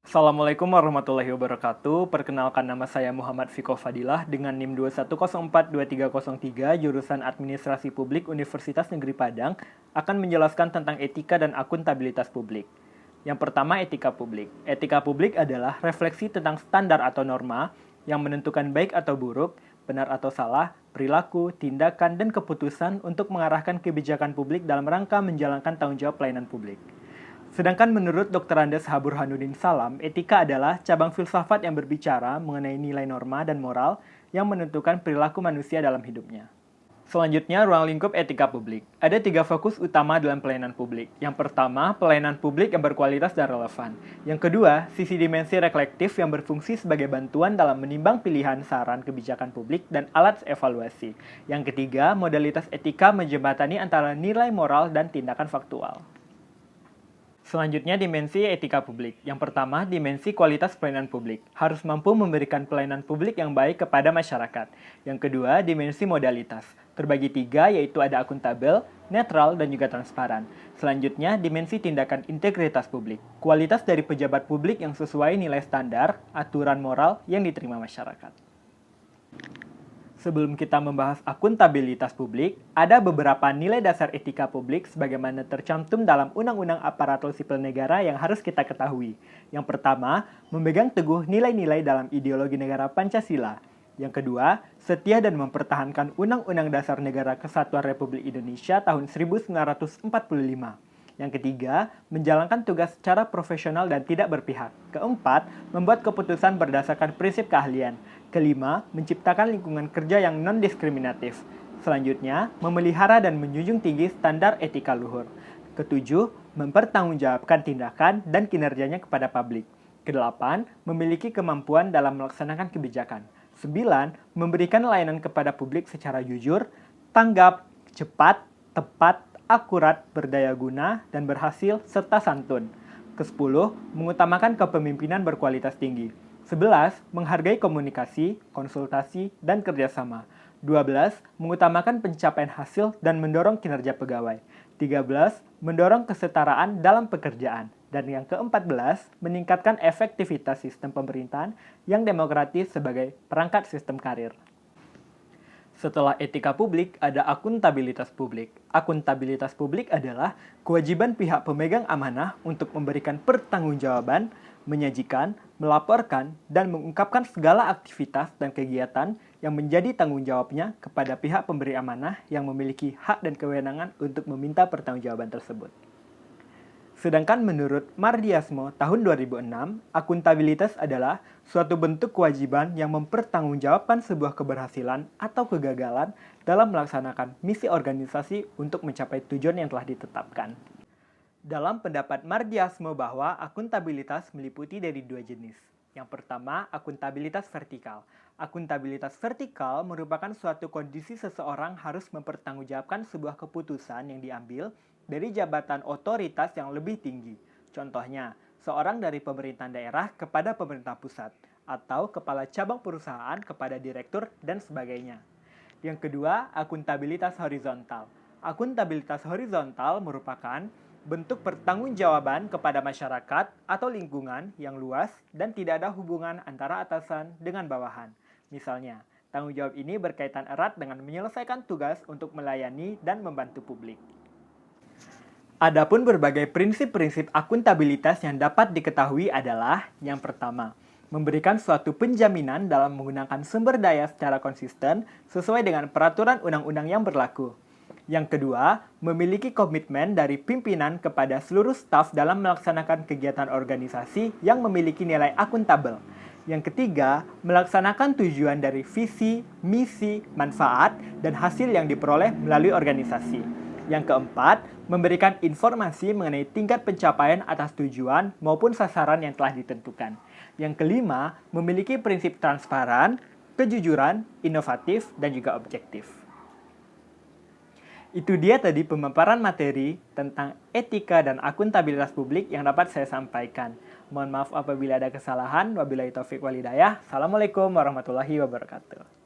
Assalamualaikum warahmatullahi wabarakatuh. Perkenalkan, nama saya Muhammad Fiko Fadilah dengan NIM 2104233 jurusan Administrasi Publik Universitas Negeri Padang akan menjelaskan tentang etika dan akuntabilitas publik. Yang pertama, etika publik. Etika publik adalah refleksi tentang standar atau norma yang menentukan baik atau buruk, benar atau salah, perilaku, tindakan, dan keputusan untuk mengarahkan kebijakan publik dalam rangka menjalankan tanggung jawab pelayanan publik. Sedangkan menurut Dr. Andes H. Burhanuddin Salam, etika adalah cabang filsafat yang berbicara mengenai nilai norma dan moral yang menentukan perilaku manusia dalam hidupnya. Selanjutnya, ruang lingkup etika publik. Ada 3 fokus utama dalam pelayanan publik. Yang pertama, pelayanan publik yang berkualitas dan relevan. Yang kedua, sisi dimensi reflektif yang berfungsi sebagai bantuan dalam menimbang pilihan saran kebijakan publik dan alat evaluasi. Yang ketiga, modalitas etika menjembatani antara nilai moral dan tindakan faktual. Selanjutnya, dimensi etika publik. Yang pertama, dimensi kualitas pelayanan publik. Harus mampu memberikan pelayanan publik yang baik kepada masyarakat. Yang kedua, dimensi modalitas. Terbagi 3, yaitu ada akuntabel, netral, dan juga transparan. Selanjutnya, dimensi tindakan integritas publik. Kualitas dari pejabat publik yang sesuai nilai standar, aturan moral yang diterima masyarakat. Sebelum kita membahas akuntabilitas publik, ada beberapa nilai dasar etika publik sebagaimana tercantum dalam Undang-Undang Aparatur Sipil Negara yang harus kita ketahui. Yang pertama, memegang teguh nilai-nilai dalam ideologi negara Pancasila. Yang kedua, setia dan mempertahankan Undang-Undang Dasar Negara Kesatuan Republik Indonesia tahun 1945. Yang ketiga, menjalankan tugas secara profesional dan tidak berpihak. Keempat, membuat keputusan berdasarkan prinsip keahlian. Kelima, menciptakan lingkungan kerja yang non-diskriminatif. Selanjutnya, memelihara dan menjunjung tinggi standar etika luhur. Ketujuh, mempertanggungjawabkan tindakan dan kinerjanya kepada publik. Kedelapan, memiliki kemampuan dalam melaksanakan kebijakan. 9. Memberikan layanan kepada publik secara jujur, tanggap, cepat, tepat, akurat, berdaya guna, dan berhasil, serta santun. Ke-10, mengutamakan kepemimpinan berkualitas tinggi. 11. Menghargai komunikasi, konsultasi, dan kerjasama. 12. Mengutamakan pencapaian hasil dan mendorong kinerja pegawai. 13. Mendorong kesetaraan dalam pekerjaan. Dan yang ke-14, meningkatkan efektivitas sistem pemerintahan yang demokratis sebagai perangkat sistem karir. Setelah etika publik, ada akuntabilitas publik. Akuntabilitas publik adalah kewajiban pihak pemegang amanah untuk memberikan pertanggungjawaban, menyajikan, melaporkan, dan mengungkapkan segala aktivitas dan kegiatan yang menjadi tanggung jawabnya kepada pihak pemberi amanah yang memiliki hak dan kewenangan untuk meminta pertanggungjawaban tersebut. Sedangkan menurut Mardiasmo tahun 2006, akuntabilitas adalah suatu bentuk kewajiban yang mempertanggungjawabkan sebuah keberhasilan atau kegagalan dalam melaksanakan misi organisasi untuk mencapai tujuan yang telah ditetapkan. Dalam pendapat Mardiasmo bahwa akuntabilitas meliputi dari 2 jenis. Yang pertama, akuntabilitas vertikal. Akuntabilitas vertikal merupakan suatu kondisi seseorang harus mempertanggungjawabkan sebuah keputusan yang diambil dari jabatan otoritas yang lebih tinggi. Contohnya, seorang dari pemerintahan daerah kepada pemerintah pusat, atau kepala cabang perusahaan kepada direktur, dan sebagainya. Yang kedua, akuntabilitas horizontal. Akuntabilitas horizontal merupakan bentuk pertanggungjawaban kepada masyarakat atau lingkungan yang luas dan tidak ada hubungan antara atasan dengan bawahan. Misalnya, tanggung jawab ini berkaitan erat dengan menyelesaikan tugas untuk melayani dan membantu publik. Adapun berbagai prinsip-prinsip akuntabilitas yang dapat diketahui adalah yang pertama, memberikan suatu penjaminan dalam menggunakan sumber daya secara konsisten sesuai dengan peraturan undang-undang yang berlaku. Yang kedua, memiliki komitmen dari pimpinan kepada seluruh staf dalam melaksanakan kegiatan organisasi yang memiliki nilai akuntabel. Yang ketiga, melaksanakan tujuan dari visi, misi, manfaat, dan hasil yang diperoleh melalui organisasi. Yang keempat, memberikan informasi mengenai tingkat pencapaian atas tujuan maupun sasaran yang telah ditentukan. Yang kelima, memiliki prinsip transparan, kejujuran, inovatif, dan juga objektif. Itu dia tadi pemaparan materi tentang etika dan akuntabilitas publik yang dapat saya sampaikan. Mohon maaf apabila ada kesalahan. Wabillahi taufiq wal hidayah. Assalamualaikum warahmatullahi wabarakatuh.